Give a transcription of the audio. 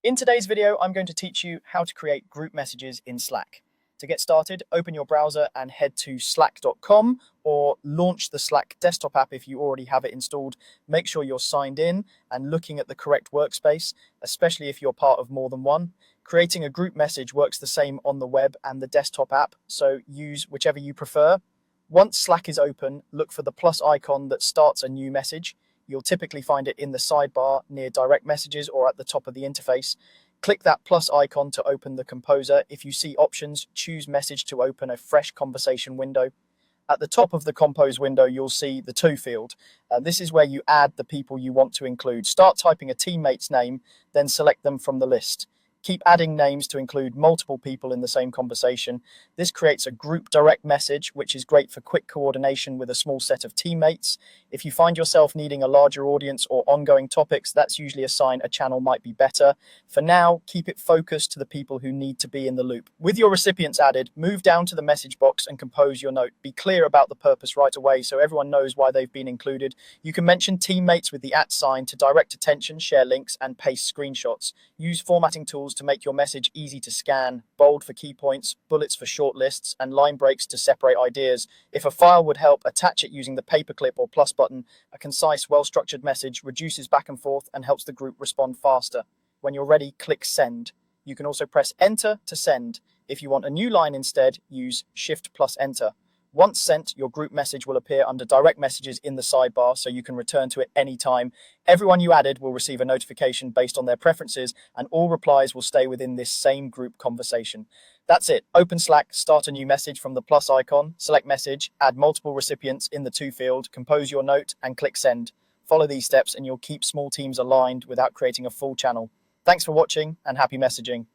In today's video, I'm going to teach you how to create group messages in Slack. To get started, open your browser and head to slack.com or launch the Slack desktop app if you already have it installed. Make sure you're signed in and looking at the correct workspace, especially if you're part of more than one. Creating a group message works the same on the web and the desktop app, so use whichever you prefer. Once Slack is open, look for the plus icon that starts a new message. You'll typically find it in the sidebar near direct messages or at the top of the interface. Click that plus icon to open the composer. If you see options, choose message to open a fresh conversation window. At the top of the compose window, you'll see the to field. This is where you add the people you want to include. Start typing a teammate's name, then select them from the list. Keep adding names to include multiple people in the same conversation. This creates a group direct message, which is great for quick coordination with a small set of teammates. If you find yourself needing a larger audience or ongoing topics, that's usually a sign a channel might be better. For now, keep it focused to the people who need to be in the loop. With your recipients added, move down to the message box and compose your note. Be clear about the purpose right away so everyone knows why they've been included. You can mention teammates with the @ sign to direct attention, share links, and paste screenshots. Use formatting tools to make your message easy to scan, bold for key points, bullets for short lists, and line breaks to separate ideas. If a file would help, attach it using the paperclip or plus button. A concise, well-structured message reduces back and forth and helps the group respond faster. When you're ready, click send. You can also press enter to send. If you want a new line instead, use shift plus enter. Once sent, your group message will appear under direct messages in the sidebar, so you can return to it anytime. Everyone you added will receive a notification based on their preferences, and all replies will stay within this same group conversation. That's it. Open Slack, start a new message from the plus icon, select message, add multiple recipients in the to field, compose your note, and click send. Follow these steps and you'll keep small teams aligned without creating a full channel. Thanks for watching and happy messaging.